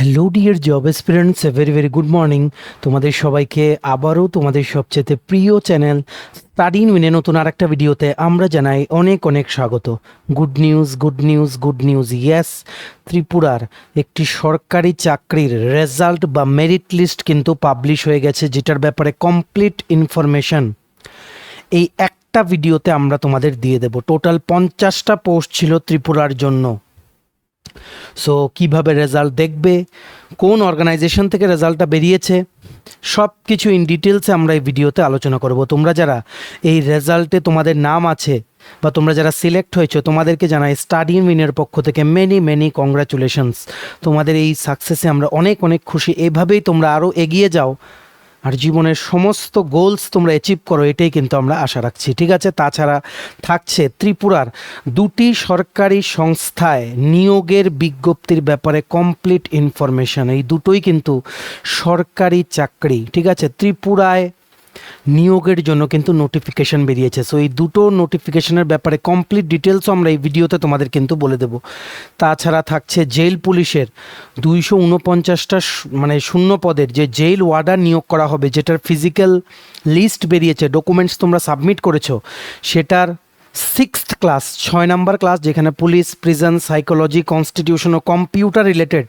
Hello dear job aspirants, a very very good morning. তোমাদের সবাইকে আবারও তোমাদের সবচেয়ে প্রিয় চ্যানেল স্টাডি ইন উইনে নতুন আরেকটা ভিডিওতে আমরা জানাই অনেক অনেক স্বাগত। Good news, good news, good news, yes, ত্রিপুরার একটি সরকারি চাকরির রেজাল্ট বা মেরিট লিস্ট কিন্তু পাবলিশ হয়ে গেছে, যেটার ব্যাপারে কমপ্লিট ইনফরমেশন এই একটা ভিডিওতে আমরা তোমাদের দিয়ে দেব। টোটাল 50টা পোস্ট ছিল ত্রিপুরার জন্য। সো কিভাবে রেজাল্ট দেখবে, কোন অর্গানাইজেশন থেকে রেজাল্টটা বেরিয়েছে, সব কিছু ইন ডিটেলসে আমরা এই ভিডিওতে আলোচনা করব। তোমরা যারা এই রেজাল্টে তোমাদের নাম আছে বা তোমরা যারা সিলেক্ট হয়েছো, তোমাদেরকে জানাই স্টাডি ইন উইনের পক্ষ থেকে মেনি মেনি কংগ্রাচুলেশনস। তোমাদের এই সাকসেসে আমরা অনেক অনেক খুশি। এভাবেই তোমরা আরও এগিয়ে যাও আর জীবনের সমস্ত গোলস তোমরা অ্যাচিভ করো, এটাই কিন্তু আমরা আশা রাখছি, ঠিক আছে? তাছাড়া থাকছে ত্রিপুরার দুটি সরকারি সংস্থায় নিয়োগের বিজ্ঞপ্তির ব্যাপারে কমপ্লিট ইনফরমেশন। এই দুটোই কিন্তু সরকারি চাকরি, ঠিক আছে? ত্রিপুরায় নিয়োগের জন্য কিন্তু নোটিফিকেশন বেরিয়েছে। সো এই দুটো নোটিফিকেশনের ব্যাপারে কমপ্লিট ডিটেলসও আমরা এই ভিডিওতে তোমাদের কিন্তু বলে দেব। তাছাড়া থাকছে জেল পুলিশের 249টা মানে শূন্য পদের যে জেল ওয়ার্ডার নিয়োগ করা হবে, যেটার ফিজিক্যাল লিস্ট বেরিয়েছে, ডকুমেন্টস তোমরা সাবমিট করেছো, সেটার 6th ক্লাস 6 নম্বর ক্লাস, যেখানে পুলিশ, প্রিজন, সাইকোলজি, কনস্টিটিউশন ও কম্পিউটার রিলেটেড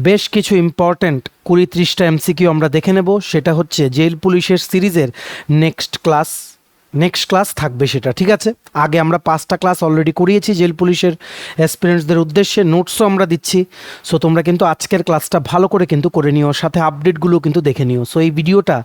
বেশ কিছু ইম্পর্ট্যান্ট 20-30টা এমসিকিউ আমরা দেখে নেব। সেটা হচ্ছে জেল পুলিশের সিরিজের নেক্সট ক্লাস থাকবে সেটা, ঠিক আছে? আগে আমরা 5টা ক্লাস অলরেডি করিয়েছি জেল পুলিশের অ্যাসপিরেন্টসদের উদ্দেশ্যে, নোটসও আমরা দিচ্ছি। সো তোমরা কিন্তু আজকের ক্লাসটা ভালো করে কিন্তু করে নিও, সাথে আপডেটগুলো কিন্তু দেখে নিও। সো এই ভিডিওটা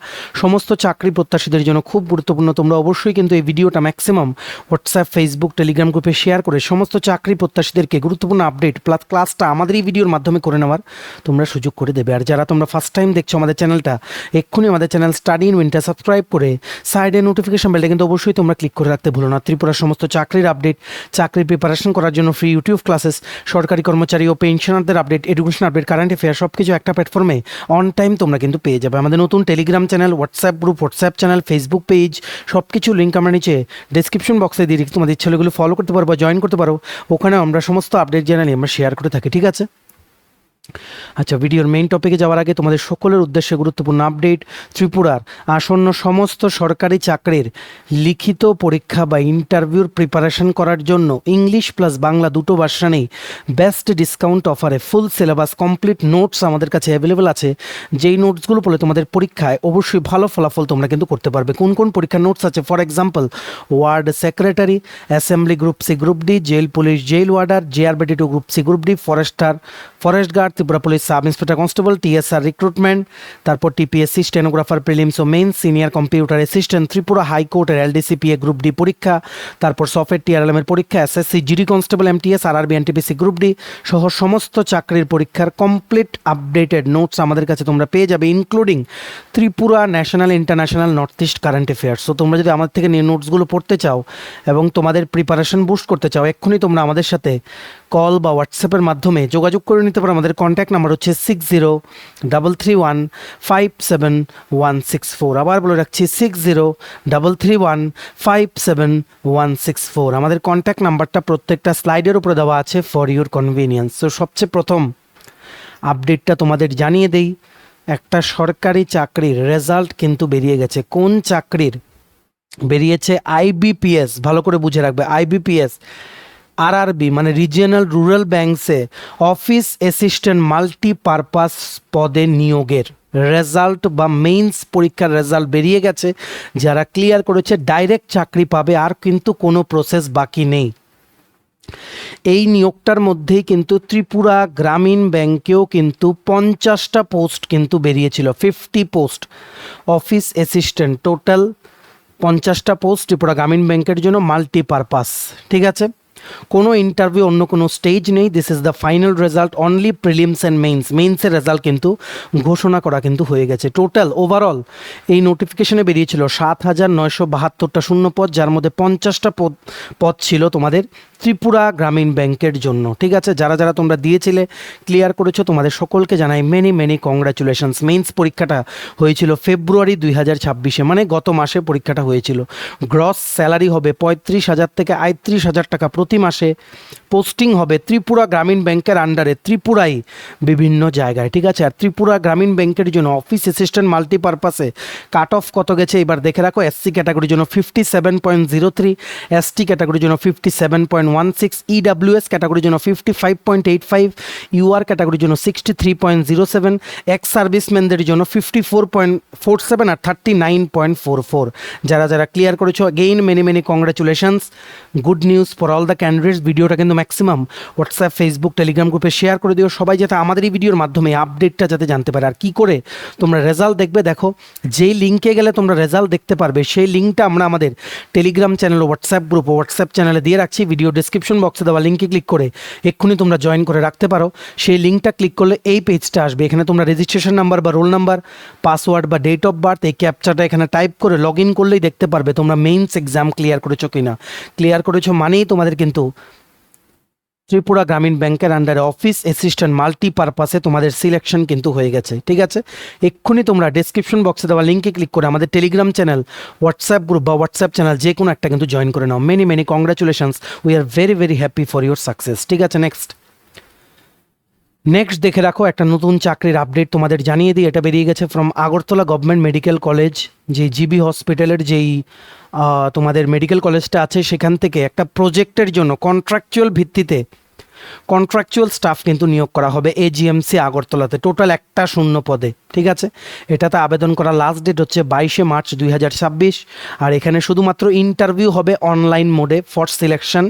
সমস্ত চাকরি প্রত্যাশীদের জন্য খুব গুরুত্বপূর্ণ। তোমরা অবশ্যই কিন্তু এই ভিডিওটা ম্যাক্সিমাম হোয়াটসঅ্যাপ, ফেসবুক, টেলিগ্রাম গ্রুপে শেয়ার করে সমস্ত চাকরি প্রত্যাশীদেরকে গুরুত্বপূর্ণ আপডেট প্লাস ক্লাসটা আমাদের এই ভিডিওর মাধ্যমে করে নেওয়ার তোমরা সুযোগ করে দেবে। আর যারা তোমরা ফার্স্ট টাইম দেখছো আমাদের চ্যানেলটা, এক্ষুনি আমাদের চ্যানেল স্টাডি ইন উইনটা সাবস্ক্রাইব করে সাইডে নোটিফিকেশন বেলটা কিন্তু অবশ্যই তোমরা ক্লিক করে রাখতে ভুলো না। ত্রিপুরার সমস্ত চাকরির আপডেট, চাকরির প্রিপারেশন করার জন্য ফ্রি ইউটিউব ক্লাসেস, সরকারি কর্মচারী ও পেনশনারদের update, education update, current affair সব কিছু একটা প্ল্যাটফর্মে অন টাইম তোমরা কিন্তু পেয়ে যাবে। আমাদের নতুন Telegram channel, WhatsApp group, WhatsApp channel, Facebook page, সব কিছু লিঙ্ক আমরা নিচে ডেসক্রিপশন বক্সে দিয়ে দিচ্ছি। তোমাদের ইচ্ছা হলে ফলো করতে পারো বা জয়েন করতে পারো, ওখানে আমরা সমস্ত আপডেট জানালি আমরা শেয়ার করে থাকি, ঠিক আছে? আচ্ছা, ভিডিওর মেইন টপিকে যাওয়ার আগে তোমাদের সকলের উদ্দেশ্যে গুরুত্বপূর্ণ আপডেট। ত্রিপুরার আসন্ন সমস্ত সরকারি চাকরির লিখিত পরীক্ষা বা ইন্টারভিউর প্রিপারেশন করার জন্য ইংলিশ প্লাস বাংলা দুটো ভার্সানেই বেস্ট ডিসকাউন্ট অফারে ফুল সিলেবাস কমপ্লিট নোটস আমাদের কাছে অ্যাভেলেবেল আছে। যেই নোটসগুলো পড়লে তোমাদের পরীক্ষায় অবশ্যই ভালো ফলাফল তোমরা কিন্তু করতে পারবে। কোন কোন পরীক্ষার নোটস আছে? For example, ward secretary, assembly group C group D, jail police jail warder, JRBT2 group C group D, forest guard, Tripura police sub inspector constable, TSR recruitment, তারপর TPSC স্টেনোগ্রাফার প্রিলিমস ও main, senior computer assistant, Tripura হাইকোর্টের LDCPA group D পরীক্ষা, তারপর software TRLM এর পরীক্ষা, SSC GD constable, MTS RRB NTPC group D সহ সমস্ত চাকরির পরীক্ষার কমপ্লিট আপডেটেড নোটস আমাদের কাছে তোমরা পেয়ে যাবে, including Tripura national, international, north east current affairs. So তোমরা যদি আমাদের থেকে নিয়ে নোটসগুলো পড়তে চাও এবং তোমাদের প্রিপারেশন বুস্ট করতে চাও, এক্ষুনি তোমরা আমাদের সাথে কল বা হোয়াটসঅ্যাপের মাধ্যমে যোগাযোগ করে নিতে পারো। আমাদের কন্ট্যাক্ট নাম্বার হচ্ছে 6033157164। আবার বলে রাখছি 6033157164। আমাদের কন্ট্যাক্ট নাম্বারটা প্রত্যেকটা স্লাইডের উপরে দেওয়া আছে ফর ইউর কনভিনিয়েন্স। তো সবচেয়ে প্রথম আপডেটটা তোমাদের জানিয়ে দেই, একটা সরকারি চাকরির রেজাল্ট কিন্তু বেরিয়ে গেছে। কোন চাকরির বেরিয়েছে? IBPS, ভালো করে বুঝে রাখবে, IBPS RRB মানে রিজিয়নাল রুরাল ব্যাংকসে অফিস অ্যাসিস্ট্যান্ট মাল্টিপারপাস পদে নিয়োগের রেজাল্ট বা মেইনস পরীক্ষার রেজাল্ট বেরিয়ে গেছে। যারা ক্লিয়ার করেছে ডাইরেক্ট চাকরি পাবে, আর কিন্তু কোনো প্রসেস বাকি নেই। এই নিয়োগটার মধ্যেই কিন্তু ত্রিপুরা গ্রামীণ ব্যাংকেও কিন্তু 50টা পোস্ট কিন্তু বেরিয়েছিল, 50 পোস্ট অফিস অ্যাসিস্ট্যান্ট, টোটাল 50টা পোস্ট ত্রিপুরা গ্রামীণ ব্যাংকের জন্য মাল্টিপারপাস, ঠিক আছে? কোনো ইন্টারভিউ, অন্য কোনো স্টেজ নেই। This is the final result, only prelims and মেইনসের রেজাল্ট কিন্তু ঘোষণা করা কিন্তু হয়ে গেছে। টোটাল ওভারঅল এই নোটিফিকেশনে বেরিয়েছিল 7972টা শূন্য পদ, যার মধ্যে 50টা পদ ছিল তোমাদের ত্রিপুরা গ্রামীণ ব্যাংকের জন্য। ঠিক আছে, যারা যারা তোমরা দিয়েছিলে ক্লিয়ার করেছো, তোমাদের সকলকে জানাই মেনি মেনি কংগ্রাচুলেশনস। মেন্স পরীক্ষাটা হয়েছিল ফেব্রুয়ারি 2026, মানে গত মাসে পরীক্ষাটা হয়েছিল। গ্রস স্যালারি হবে 35,000 থেকে 38,000 টাকা প্রতি মাসে। পোস্টিং হবে ত্রিপুরা গ্রামীণ ব্যাংকের আন্ডারে ত্রিপুরায় বিভিন্ন জায়গায়। ঠিক আছে, আর ত্রিপুরা গ্রামীণ ব্যাংকের জন্য অফিস অ্যাসিস্ট্যান্ট মাল্টিপারপাসে কাট অফ কত গেছে এবার দেখে রাখো। এসসি ক্যাটাগরির জন্য 57.03, এসটি ক্যাটাগরির জন্য 57.16, ইডাব্লিউএস ক্যাটাগরির জন্য 55.85, ইউআর ক্যাটাগরির জন্য 63.07, এক্স সার্ভিসম্যানদের জন্য 54.47 আর 39.44। যারা যারা ক্লিয়ার করেছো again many many congratulations. Good news for all the candidates. ভিডিওটা কিন্তু ম্যাক্সিমাম হোয়াটসঅ্যাপ, ফেসবুক, টেলিগ্রাম গ্রুপে শেয়ার করে দিও, সবাই যাতে আমাদের এই ভিডিওর মাধ্যমে আপডেটটা যাতে জানতে পারে। আর কি করে তোমরা রেজাল্ট দেখবে, দেখো যেই লিঙ্কে গেলে তোমরা রেজাল্ট দেখতে পারবে সেই লিঙ্কটা আমরা আমাদের টেলিগ্রাম চ্যানেল ও হোয়াটসঅ্যাপ গ্রুপ ও হোয়াটসঅ্যাপ চ্যানেলে দিয়ে রাখছি। ভিডিও ডিসক্রিপশন বক্সে দেওয়া লিঙ্কে ক্লিক করে এক্ষুনি তোমরা জয়েন করে রাখতে পারো। সেই লিঙ্কটা ক্লিক করলে এই পেজটা আসবে। এখানে তোমরা রেজিস্ট্রেশন নাম্বার বা রোল নাম্বার, পাসওয়ার্ড বা ডেট অফ বার্থ, এই ক্যাপচাটা এখানে টাইপ করে লগ ইন করলেই দেখতে পারবে তোমরা মেইনস এক্সাম ক্লিয়ার করেছো কিনা। ক্লিয়ার করেছো মানেই তোমাদের কিন্তু ত্রিপুরা গ্রামীণ ব্যাংকের আন্ডারে অফিস অ্যাসিস্ট্যান্ট মাল্টিপারপাসে তোমাদের সিলেকশন কিন্তু হয়ে গেছে। ঠিক আছে, এক্ষুনি তোমরা ডেসক্রিপশন বক্সে দেওয়া লিঙ্কে ক্লিক করে আমাদের টেলিগ্রাম চ্যানেল, হোয়াটসঅ্যাপ গ্রুপ বা হোয়াটসঅ্যাপ চ্যানেল যে কোনো একটা কিন্তু জয়েন করে নাও। Many many congratulations, we are very very happy for your success. ঠিক আছে, নেক্সট দেখে রাখো একটা নতুন চাকরির আপডেট তোমাদের জানিয়ে দিই। এটা বেরিয়ে গেছে from Agartala government medical college, যে জিবি হসপিটালের যেই তোমাদের মেডিকেল কলেজটা আছে সেখান থেকে একটা প্রজেক্টের জন্য কন্ট্রাকচুয়াল ভিত্তিতে কন্ট্রাকচুয়াল স্টাফ কিন্তু নিয়োগ করা হবে এজিএমসি আগরতলাতে, টোটাল একটা শূন্য পদে। ঠিক আছে, এটাতে আবেদন করার লাস্ট ডেট হচ্ছে 22 মার্চ 2026। আর এখানে শুধুমাত্র ইন্টারভিউ হবে অনলাইন মোডে for selection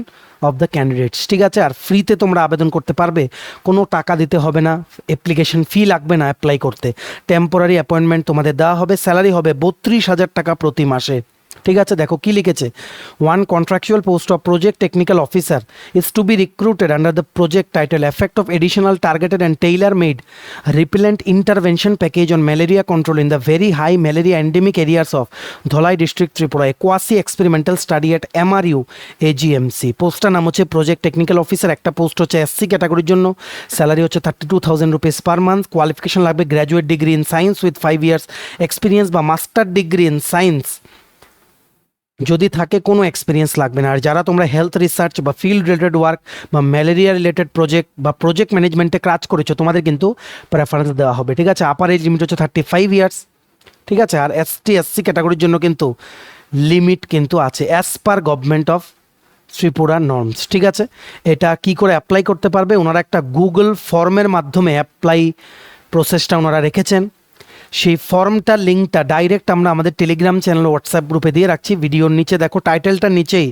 of the candidates. ঠিক আছে, আর ফ্রিতে তোমরা আবেদন করতে পারবে, কোনো টাকা দিতে হবে না, অ্যাপ্লিকেশন ফি লাগবে না অ্যাপ্লাই করতে। টেম্পোরারি অ্যাপয়েন্টমেন্ট তোমাদের দেওয়া হবে, স্যালারি হবে 32,000 টাকা প্রতি মাসে। ঠিক আছে, দেখো কি লিখেছে, one contractual post of project technical officer is to be recruited under the project title effect of additional targeted and tailor made repellent intervention package on malaria control in the very high malaria endemic areas of Dhalai district Tripura, a quasi experimental study at MRU AGMC. পোস্টটার নাম হচ্ছে project technical officer. একটা post হচ্ছে SC ক্যাটাগরির জন্য, salary হচ্ছে 32,000 rupees per month. Qualification লাগবে graduate degree in science with 5 years experience বা মাস্টার ডিগ্রি ইন সায়েন্স যদি থাকে, কোনো এক্সপিরিয়েন্স লাগবে না। আর যারা তোমরা হেলথ রিসার্চ বা ফিল্ড রিলেটেড ওয়ার্ক বা ম্যালেরিয়া রিলেটেড প্রজেক্ট বা প্রজেক্ট ম্যানেজমেন্টে কাজ করেছো তোমাদের কিন্তু প্রেফারেন্স দেওয়া হবে। ঠিক আছে, আপার এজ লিমিট হচ্ছে 35 ইয়ার্স। ঠিক আছে, আর এসসি ক্যাটাগরির জন্য কিন্তু লিমিট কিন্তু আছে as per government of Tripura norms. ঠিক আছে, এটা কি করে অ্যাপ্লাই করতে পারবে, ওনারা একটা গুগল ফর্মের মাধ্যমে অ্যাপ্লাই প্রসেসটা ওনারা রেখেছেন। সেই ফর্মটার লিঙ্কটা ডাইরেক্ট আমরা আমাদের টেলিগ্রাম চ্যানেল হোয়াটসঅ্যাপ গ্রুপে দিয়ে রাখছি। ভিডিওর নিচে দেখো টাইটেলটার নিচেই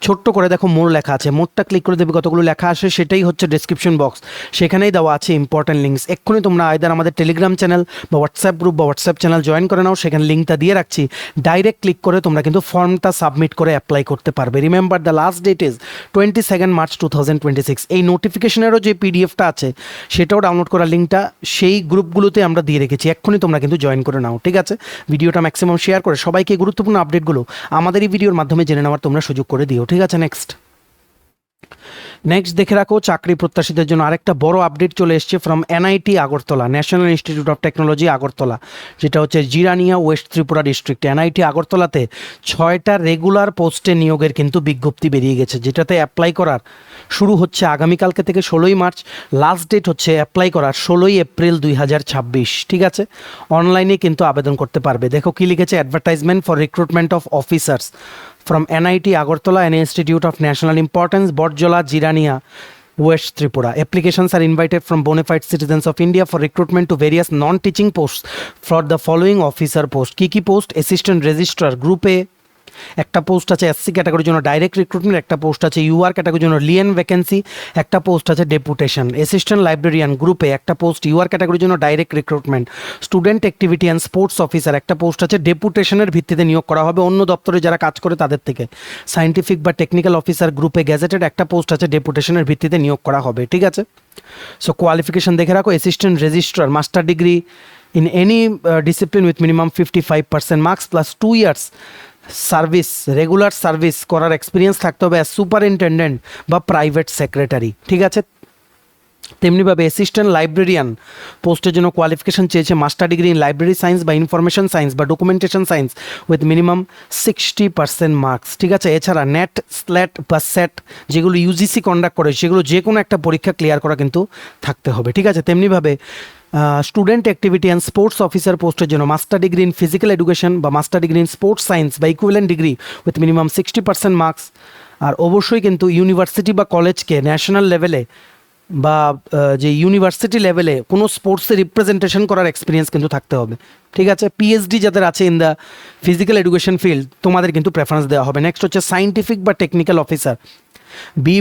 ছোট্ট করে দেখো মোর লেখা আছে, মোরটা ক্লিক করে দেবে কতগুলো লেখা আসে, সেটাই হচ্ছে ডেসক্রিপশন বক্স, সেখানেই দেওয়া আছে ইম্পর্টেন্ট লিঙ্কস। এক্ষুনি তোমরা আইদার আমাদের টেলিগ্রাম চ্যানেল বা হোয়াটসঅ্যাপ গ্রুপ বা হোয়াটসঅ্যাপ চ্যানেল জয়েন করে নাও, সেখানে লিঙ্কটা দিয়ে রাখছি, ডাইরেক্ট ক্লিক করে তোমরা কিন্তু ফর্মটা সাবমিট করে অ্যাপ্লাই করতে পারবে। Remember the last date is 22 March 2026। এই নোটিফিকেশনেরও যে পিডিএফটা আছে সেটাও ডাউনলোড করার লিঙ্কটা সেই গ্রুপগুলোতে আমরা দিয়ে রেখেছি, এক্ষুনি তোমরা কিন্তু জয়েন করে নাও। ঠিক আছে, ভিডিওটা ম্যাক্সিমাম শেয়ার করে সবাইকে গুরুত্বপূর্ণ আপডেটগুলো আমাদের এই ভিডিওর মাধ্যমে জেনে নেওয়ার তোমরা সুযোগ করে দিও। ঠিক আছে, নেক্সট দেখে রাখো চাকরি প্রত্যাশীদের জন্য আরেকটা বড় আপডেট চলে এসছে from NIT Agartala, national institute of technology Agartala, যেটা হচ্ছে জিরানিয়া ওয়েস্ট ত্রিপুরা ডিস্ট্রিক্টে। এনআইটি আগরতলাতে 6টা রেগুলার পোস্টে নিয়োগের কিন্তু বিজ্ঞপ্তি বেরিয়ে গেছে, যেটাতে অ্যাপ্লাই করার শুরু হচ্ছে আগামীকালকে থেকে 16 মার্চ, লাস্ট ডেট হচ্ছে অ্যাপ্লাই করার 16 এপ্রিল 2026। ঠিক আছে, অনলাইনে কিন্তু আবেদন করতে পারবে। দেখো কি লিখেছে, advertisement for recruitment of officers from NIT Agartala, an institute of national importance, Borjola, Jirania, West Tripura. Applications are invited from bona fide citizens of India for recruitment to various non-teaching posts for the following officer post. Kiki post, assistant registrar, group A, একটা post আছে SC ক্যাটাগরির জন্য direct recruitment, একটা post আছে UR ক্যাটাগরির জন্য Leyen vacancy, একটা post আছে ডেপুটেশন। অ্যাসিস্ট্যান্ট লাইব্রেরিয়ান গ্রুপে একটা পোস্ট ইউআর ক্যাটাগরির জন্য direct recruitment. Student activity and sports officer একটা পোস্ট আছে ডেপুটেশনের ভিত্তিতে নিয়োগ করা হবে অন্য দপ্তরে যারা কাজ করে তাদের থেকে। সায়েন্টিফিক বা টেকনিক্যাল অফিসার গ্রুপে গ্যাজেটেড একটা পোস্ট আছে ডেপুটেশনের ভিত্তিতে নিয়োগ করা হবে। ঠিক আছে, সো কোয়ালিফিকেশন দেখে রাখো, assistant registrar master degree in any discipline with minimum 55% marks plus 2 years service, regular service করার এক্সপিরিয়েন্স থাকতে হবে অ্যাজ সুপারিনটেন্ডেন্ট বা প্রাইভেট সেক্রেটারি, ঠিক আছে। তেমনিভাবে অ্যাসিস্ট্যান্ট লাইব্রেরিয়ান পোস্টের জন্য কোয়ালিফিকেশন চেয়েছে master degree in library science বা ইনফরমেশন সায়েন্স বা documentation science with minimum 60% marks, ঠিক আছে। এছাড়া নেট, স্ল্যাট বা সেট যেগুলো ইউজিসি কন্ডাক্ট করে সেগুলো যে কোনো একটা পরীক্ষা ক্লিয়ার করা কিন্তু থাকতে হবে, ঠিক আছে। তেমনিভাবে student activity and sports officer পোস্টের জন্য master degree in physical education বা master degree in sports science বা equivalent degree with minimum 60% marks. আর অবশ্যই কিন্তু ইউনিভার্সিটি বা কলেজকে ন্যাশনাল লেভেলে বা যে ইউনিভার্সিটি লেভেলে কোনো স্পোর্টসে রিপ্রেজেন্টেশন করার এক্সপিরিয়েন্স কিন্তু থাকতে হবে, ঠিক আছে। পিএইচডি যাদের আছে in the physical education field তোমাদের কিন্তু প্রেফারেন্স দেওয়া হবে। নেক্সট হচ্ছে সায়েন্টিফিক বা টেকনিক্যাল অফিসার,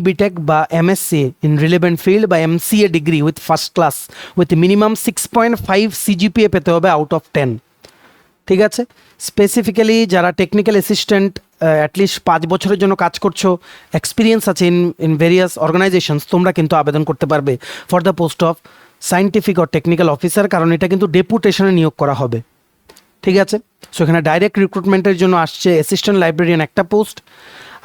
বিটেক বা এমএসসি ইন রিলেভেন্ট ফিল্ড বা MCA degree with first class with minimum 6.5 CGPA পেতে হবে আউট অফ 10, ঠিক আছে। স্পেসিফিক্যালি যারা টেকনিক্যাল অ্যাসিস্ট্যান্ট অ্যাটলিস্ট 5 বছরের জন্য কাজ করছো, এক্সপিরিয়েন্স আছে ইন ভেরিয়াস অর্গানাইজেশনস, তোমরা কিন্তু আবেদন করতে পারবে for the post of scientific or technical officer, কারণ এটা কিন্তু ডেপুটেশনে নিয়োগ করা হবে, ঠিক আছে। সো এখানে ডাইরেক্ট রিক্রুটমেন্টের জন্য আসছে অ্যাসিস্ট্যান্ট লাইব্রেরিয়ান একটা পোস্ট,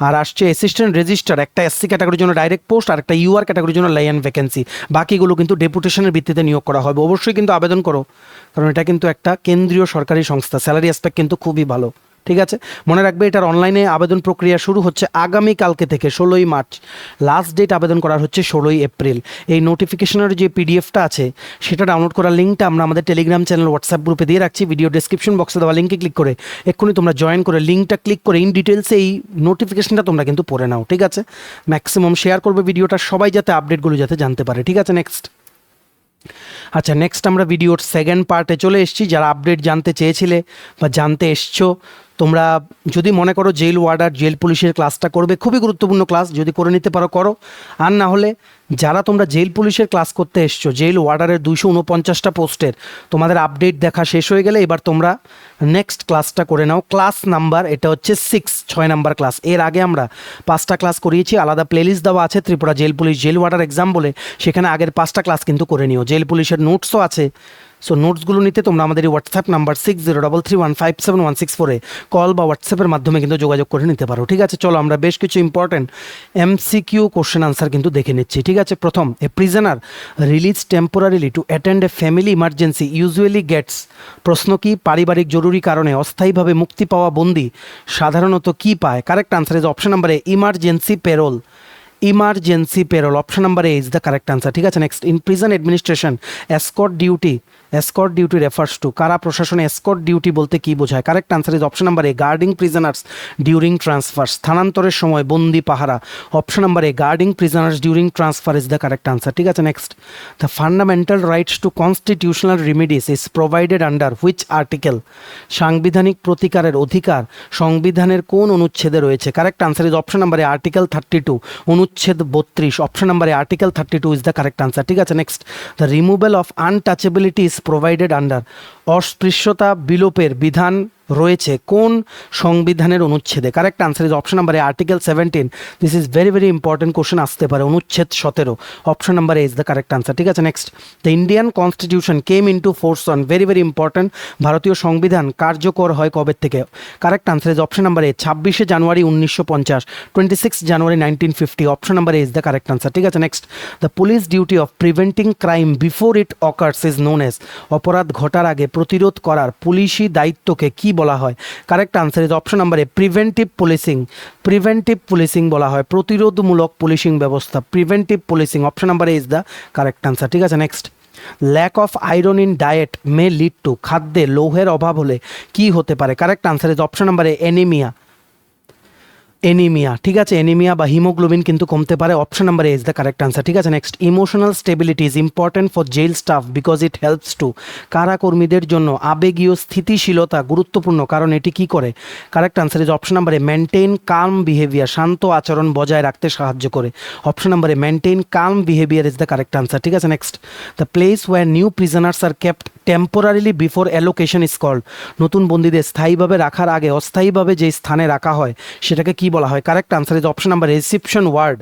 আর আসছে অ্যাসিস্ট্যান্ট রেজিস্ট্রার একটা এসসি ক্যাটাগরির জন্য ডাইরেক্ট পোস্ট, আর একটা ইউআর ক্যাটাগরির জন্য লাইন ভ্যাকেন্সি। বাকিগুলো কিন্তু ডেপুটেশনের ভিত্তিতে নিয়োগ করা হবে। অবশ্যই কিন্তু আবেদন করো, কারণ এটা কিন্তু একটা কেন্দ্রীয় সরকারি সংস্থা, স্যালারি অ্যাসপেক্ট কিন্তু খুবই ভালো, ঠিক আছে। মনে রাখবে এটার অনলাইনে আবেদন প্রক্রিয়া শুরু হচ্ছে আগামীকালকে থেকে 16ই মার্চ, লাস্ট ডেট আবেদন করার হচ্ছে 16ই এপ্রিল। এই নোটিফিকেশনের যে পিডিএফটা আছে সেটা ডাউনলোড করার লিঙ্কটা আমরা আমাদের টেলিগ্রাম চ্যানেল হোয়াটসঅ্যাপ গ্রুপে দিয়ে রাখছি। ভিডিও ডেসক্রিপশন বক্সে দেওয়া লিঙ্কে ক্লিক করে এক্ষুনি তোমরা জয়েন করে লিঙ্কটা ক্লিক করে ইন ডিটেলসে এই নোটিফিকেশনটা তোমরা কিন্তু পড়ে নাও, ঠিক আছে। ম্যাক্সিমাম শেয়ার করবে ভিডিওটা, সবাই যাতে আপডেটগুলো যাতে জানতে পারে, ঠিক আছে। আচ্ছা নেক্সট আমরা ভিডিওর সেকেন্ড পার্টে চলে এসেছি। যারা আপডেট জানতে চেয়েছিলে বা জানতে এসছো, তোমরা যদি মনে করো জেল ওয়ার্ডার, জেল পুলিশের ক্লাসটা করবে, খুবই গুরুত্বপূর্ণ ক্লাস, যদি করে নিতে পারো করো। আর না হলে যারা তোমরা জেল পুলিশের ক্লাস করতে এসছো, জেল ওয়ার্ডারের 249টা পোস্টের তোমাদের আপডেট দেখা শেষ হয়ে গেলে এবার তোমরা নেক্সট ক্লাসটা করে নাও। ক্লাস নাম্বার এটা হচ্ছে 6 নাম্বার ক্লাস। এর আগে আমরা 5টা ক্লাস করিয়েছি, আলাদা প্লেলিস্ট দেওয়া আছে Tripura jail police jail warder exam বলে, সেখানে আগের 5টা ক্লাস কিন্তু করে নিও। জেল পুলিশের নোটসও আছে, সো নোটসগুলো নিতে তোমরা আমাদের এই হোয়াটসঅ্যাপ নাম্বার 6033157164 কল বা হোয়াটসঅ্যাপের মাধ্যমে কিন্তু যোগাযোগ করে নিতে পারো, ঠিক আছে। চলো আমরা বেশ কিছু ইম্পর্টেন্ট এমসিকিউ কোশ্চেন আনসার কিন্তু দেখে নিচ্ছি, ঠিক আছে। প্রথম, a prisoner release temporarily to attend a family emergency usually gets, প্রশ্ন কি, পারিবারিক জরুরি কারণে অস্থায়ীভাবে মুক্তি পাওয়া বন্দী সাধারণত কি পায়? Correct answer is option number A, emergency payroll. Emergency payroll, option number A is the correct answer, ঠিক আছে। Next, in prison administration escort duty, escort duty refers to, কারা প্রশাসনে এসকর্ট ডিউটি বলতে কি বোঝায়? Correct answer is option number A, guarding prisoners during transfer. স্থানান্তরের সময় বন্দি পাহারা, option number A, guarding prisoners during transfer is the correct answer, ঠিক আছে। Next, the fundamental rights to constitutional remedies is provided under which article, সাংবিধানিক প্রতিকারের অধিকার সংবিধানের কোন অনুচ্ছেদে রয়েছে? Correct answer is option number A, article 32 অনুচ্ছেদ 32, option number A, article 32 is the correct answer, ঠিক আছে। Next, the removal of untouchability is provided under, অস্পৃশ্যতা বিলোপের বিধান রয়েছে কোন সংবিধানের অনুচ্ছেদে? Correct answer is option number A, article 17। This is very very important question আসতে পারে, অনুচ্ছেদ 17, option number A is the correct answer, ঠিক আছে। Next, the Indian constitution came into force on, very very important, ভারতীয় সংবিধান কার্যকর হয় কবে থেকে? Correct answer is option number A, 26শে জানুয়ারি 1950, 26 জানুয়ারি 1950, option number A is the correct answer, ঠিক আছে। Next, the police duty of preventing crime before it occurs is known as, অপরাধ ঘটার আগে প্রতিরোধ করার পুলিশি দায়িত্বকে কি বলা হয়? Correct answer is option number A, preventive policing. Preventive policing বলা হয় প্রতিরোধমূলক পুলিশিং ব্যবস্থা, preventive policing, option number A is the correct answer, ঠিক আছে। Next, lack of iron in diet may lead to, খাদ্যে লৌহের অভাব হলে কি হতে পারে? Correct answer is option number A, anaemia. Anaemia, ঠিক আছে, অ্যানিমিয়া বা হিমোগ্লোবিন কিন্তু কমতে পারে, option number A is the correct answer, ঠিক আছে। Next, emotional stability is important for jail staff because it helps to, কারাকর্মীদের জন্য আবেগীয় স্থিতিশীলতা গুরুত্বপূর্ণ কারণ এটি কি করে? Correct answer is option number A, maintain calm behaviour, শান্ত আচরণ বজায় রাখতে সাহায্য করে, option number A, maintain calm behaviour is the correct answer, ঠিক আছে। Next, the place where new prisoners are kept temporarily before allocation is called, নতুন বন্দীদের স্থায়ীভাবে রাখার আগে অস্থায়ীভাবে যে স্থানে রাখা হয় সেটাকে কি বলা হয়? Correct answer is option number reception ward,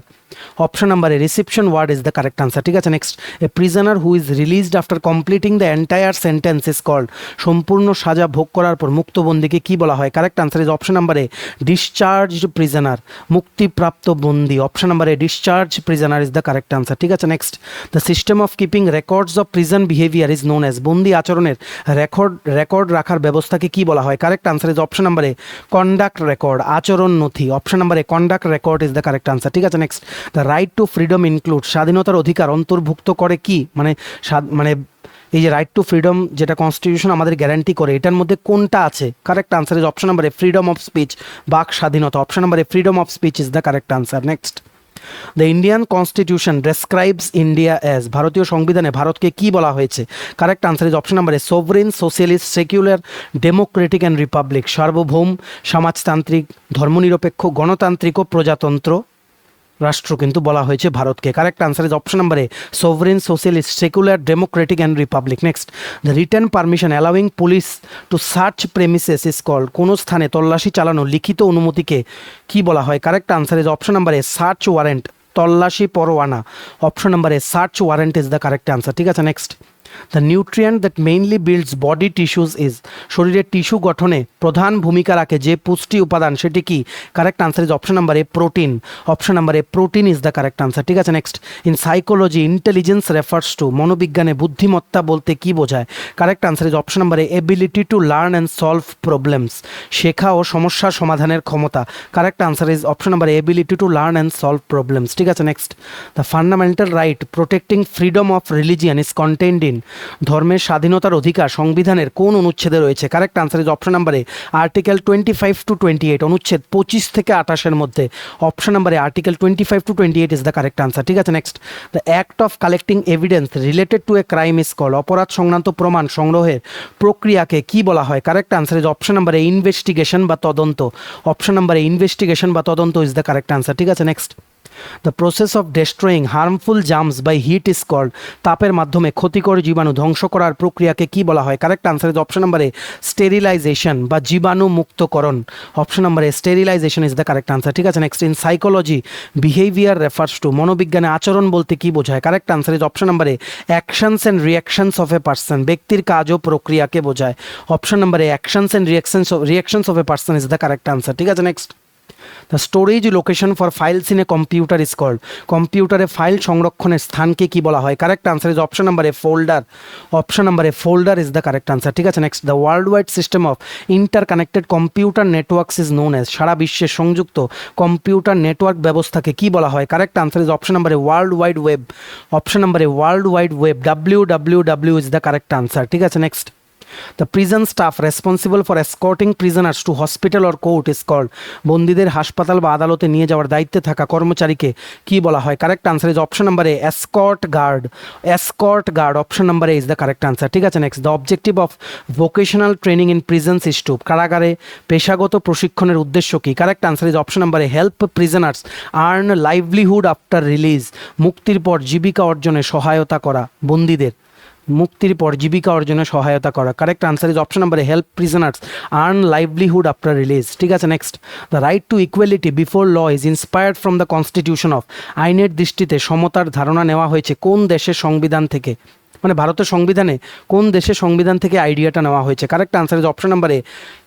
option number A reception ward is the correct answer, ঠিক আছে। Next, a prisoner who is released after completing the entire sentence is called, সম্পূর্ণ সাজা ভোগ করার পর মুক্তবন্দীকে কি বলা হয়? Correct answer is option number A discharged prisoner, মুক্তিপ্রাপ্ত বন্দী। Option number A discharge prisoner is the correct answer, ঠিক আছে। Next, the system of keeping records of prison behaviour is known as, বন্দি আচরণের রেকর্ড রাখার ব্যবস্থাকে কি বলা হয়? Correct answer is option number A conduct record, আচরণ নথি। Option number A conduct record is the correct answer, ঠিক আছে। Next, the right two freedom include, স্বাধীনতার অধিকার অন্তর্ভুক্ত করে কি? মানে এই যে রাইট টু ফ্রিডম যেটা কনস্টিটিউশন আমাদের গ্যারান্টি করে, এটার মধ্যে কোনটা আছে? Correct answer is option number A freedom of speech, বাক স্বাধীনতা। Option number A freedom of speech is the correct answer. Next, the Indian constitution describes India as, ভারতীয় সংবিধানে ভারতকে কি বলা হয়েছে? Correct answer is option number A sovereign, socialist, secular, democratic and Republic, সার্বভৌম, সমাজতান্ত্রিক, ধর্মনিরপেক্ষ, গণতান্ত্রিক ও প্রজাতন্ত্র রাষ্ট্র কিন্তু বলা হয়েছে ভারতকে। Correct answer is option number A sovereign, socialist, secular, democratic and republic. Next, the written permission allowing police to search premises is called, কোনো স্থানে তল্লাশি চালানো লিখিত অনুমতিকে কি বলা হয়? Correct answer is option number A search warrant, তল্লাশি পরোয়ানা। Option number A search warrant is the correct answer, ঠিক আছে। Next, the nutrient that mainly builds body tissues is, শরীরের টিস্যু গঠনে প্রধান ভূমিকা রাখে যে পুষ্টি উপাদান সেটি কি? Correct answer is option number A protein. Option number A protein is the correct answer, ঠিক আছে। Next, in psychology intelligence refers to, মনোবিজ্ঞানে বুদ্ধিমত্তা বলতে কি বোঝায়? Correct answer is option number A ability to learn and solve problems, শেখা ও সমস্যার সমাধানের ক্ষমতা। Correct answer is option number A ability to learn and solve problems, ঠিক আছে। Next, the fundamental right protecting freedom of religion is contained in, ধর্মের স্বাধীনতার অধিকার সংবিধানের কোন অনুচ্ছেদে রয়েছে? Correct answer is option number A article 25 to 28, অনুচ্ছেদ 25 থেকে 28-এর মধ্যে। Option number A article 25 to 28 is the correct answer, ঠিক আছে। Next, the act of collecting evidence related to a crime is called, অপরাধ সংক্রান্ত প্রমাণ সংগ্রহের প্রক্রিয়াকে কি বলা হয়? Correct answer is option number A investigation বা তদন্ত। অপশন নাম্বার এ ইনভেস্টিগেশন বা তদন্ত ইজ দ্য কারেক্ট আনসার, ঠিক আছে। Next, the process of destroying harmful germs by heat is called, তাপের মাধ্যমে ক্ষতিকর জীবাণু ধ্বংস করার প্রক্রিয়াকে কি বলা হয়? Correct answer is option number A sterilisation বা জীবাণু মুক্তকরণ। Option number A sterilisation is the correct answer, ঠিক আছে। Next, in psychology behaviour refers to, মনোবিজ্ঞানে আচরণ বলতে কি বোঝায়? Correct answer is option number A actions and reactions of a person, ব্যক্তির কাজ ও প্রক্রিয়াকে বোঝায়। Option number A actions and reactions of a person is the correct answer, ঠিক আছে। Next, the storage location for files in a computer is called, কম্পিউটারে file সংরক্ষণের স্থানকে কি বলা হয়? Correct answer is option number A folder. Option number A folder is the correct answer, ঠিক আছে। Next, the world wide system of interconnected computer networks is known as, সারা বিশ্বের সংযুক্ত কম্পিউটার নেটওয়ার্ক ব্যবস্থাকে কি বলা হয়? Correct answer is option number A world wide web. Option number A world wide web, WWW is the correct answer, ঠিক আছে। Next, the prison staff responsible for escorting prisoners to hospital or court is called, বন্দীদের হাসপাতাল বা আদালতে নিয়ে যাওয়ার দায়িত্বে থাকা কর্মচারীকে কি বলা হয়? Correct answer is option number A escort guard. Escort guard, option number A is the correct answer, ঠিক আছে। Next, the objective of vocational training in prisons is to, কারাগারে পেশাগত প্রশিক্ষণের উদ্দেশ্য কি? Correct answer is option number A help prisoners earn livelihood after release, মুক্তির পর জীবিকা অর্জনে সহায়তা করা, বন্দীদের মুক্তির পর জীবিকা অর্জনে সহায়তা করা। Correct answer is option number A help prisoners earn livelihood after release, ঠিক আছে। Next, the right to equality before law is inspired from the constitution of, আইনের দৃষ্টিতে সমতার ধারণা নেওয়া হয়েছে কোন দেশের সংবিধান থেকে? মানে ভারতের সংবিধানে কোন দেশের সংবিধান থেকে আইডিয়াটা নেওয়া হয়েছে? Correct answer is option number A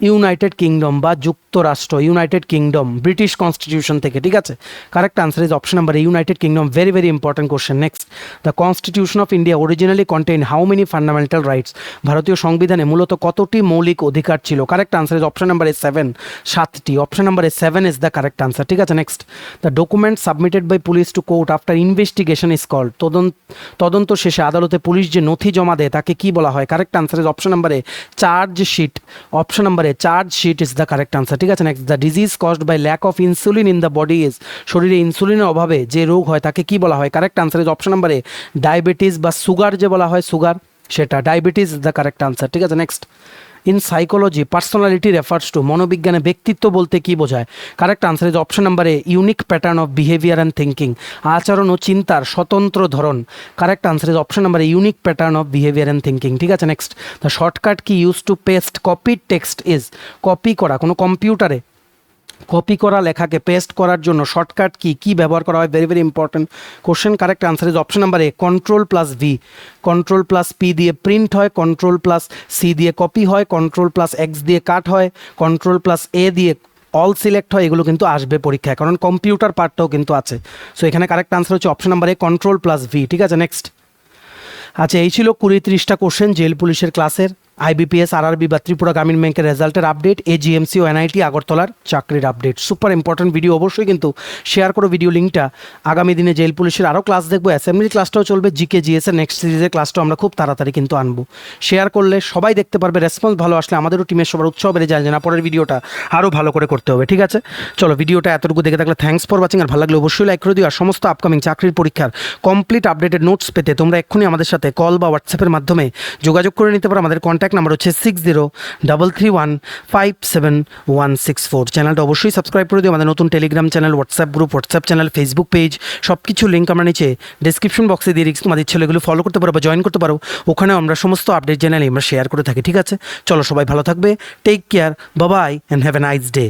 United Kingdom বা যুক্তরাষ্ট্র, ইউনাইটেড কিংডম, ব্রিটিশ কনস্টিটিউশন থেকে, ঠিক আছে। Correct answer is option number A United Kingdom. Very very important question. Next, the constitution of India originally contain how many fundamental rights, ভারতীয় সংবিধানে মূলত কতটি মৌলিক অধিকার ছিল? Correct answer is option number A 7, 7টি। Option number A 7 is the correct answer, ঠিক আছে। Next, the document submitted by police to court after investigation is called, তদন্ত শেষে আদালতে পুলিশ যে নথি জমা দেয় তাকে কি বলা হয়? Correct answer is option number A chargesheet. Option number A chargesheet is the correct answer, ঠিক আছে। Next, the disease caused by lack of insulin in the body is, শরীরে ইনসুলিনের অভাবে যে রোগ হয় তাকে কি বলা হয়? Correct answer is option number A diabetes বা সুগার, যে বলা হয় সুগার, সেটা diabetes is the correct answer, ঠিক আছে। Next, in psychology personality refers to, মনোবিজ্ঞানে ব্যক্তিত্ব বলতে কি বোঝায়? Correct answer is option number a unique pattern of behaviour and thinking, আচরণ ও চিন্তার স্বতন্ত্র ধরন। Correct answer is option number a unique pattern of behaviour and thinking, ঠিক আছে। Next, the shortcut key use to paste copied text is, copy করা কোনো কম্পিউটারে copy করা লেখাকে পেস্ট করার জন্য শর্টকাট কি ব্যবহার করা হয়? Very very important question. Correct answer is option number A, control plus V. Control plus P দিয়ে প্রিন্ট হয়, কন্ট্রোল প্লাস সি দিয়ে কপি হয়, কন্ট্রোল প্লাস এক্স দিয়ে কাট হয়, কন্ট্রোল প্লাস এ দিয়ে অল সিলেক্ট হয়। এগুলো কিন্তু আসবে পরীক্ষায়, কারণ কম্পিউটার পার্টটাও কিন্তু আছে। সো এখানে কারেক্ট আনসার হচ্ছে অপশন নাম্বার এ, কন্ট্রোল প্লাস ভি। ঠিক আছে, নেক্সট। আচ্ছা, এই ছিল 20-30টা কোশ্চেন জেল পুলিশের ক্লাসের। আইবিপিএস, আরআরবি বা ত্রিপুরা গ্রামীণ ব্যাংকের রেজাল্টের আপডেট, এজিএমসি ও এনআইটি আগরতলার চাকরির আপডেট। সুপার ইম্পর্টেন্ট ভিডিও, অবশ্যই কিন্তু শেয়ার করো ভিডিও লিঙ্কটা। আগামী দিনে জেল পুলিশের আরও ক্লাস দেখবো, অ্যাসেম্বলির ক্লাসটাও চলবে, জিকে জিএসের নেক্সট সিরিজের ক্লাসটাও আমরা খুব তাড়াতাড়ি কিন্তু আনবো। শেয়ার করলে সবাই দেখতে পারবে, রেসপন্স ভালো আসলে আমাদেরও টিমের সবার উৎসাহ বেড়ে যায় যে না, পরের ভিডিওটা আরও ভালো করে করতে হবে। ঠিক আছে, চলো ভিডিওটা এতটুকু দেখে থাকলে থ্যাঙ্কস ফর ওয়াচিং। আর ভালো লাগলে অবশ্যই লাইক করে দিও। আর সমস্ত আপকামিং চাকরির পরীক্ষার কমপ্লিট আপডেটেড নোটস পেতে তোমরা এক্ষুনি আমাদের সাথে কল বা হোয়াটসঅ্যাপের মাধ্যমে যোগাযোগ করে নিতে পারো। আমাদের কন্ট্যাক্ট নাম্বার হচ্ছে 6033157164। চ্যানেলটা অবশ্যই সাবস্ক্রাইব করে দিও। আমাদের নতুন Telegram channel, WhatsApp group, WhatsApp channel, Facebook page, সব কিছু লিঙ্ক আমরা নিচে ডিসক্রিপশন বক্সে দিয়ে রেখেছি। তোমাদের ইচ্ছে হলে এগুলো ফলো করতে পারো বা জয়েন করতে পারো। ওখানেও আমরা সমস্ত আপডেট চ্যানেলে আমরা শেয়ার করে থাকি। ঠিক আছে, চলো সবাই ভালো থাকবে, take care, bye bye and have a nice day.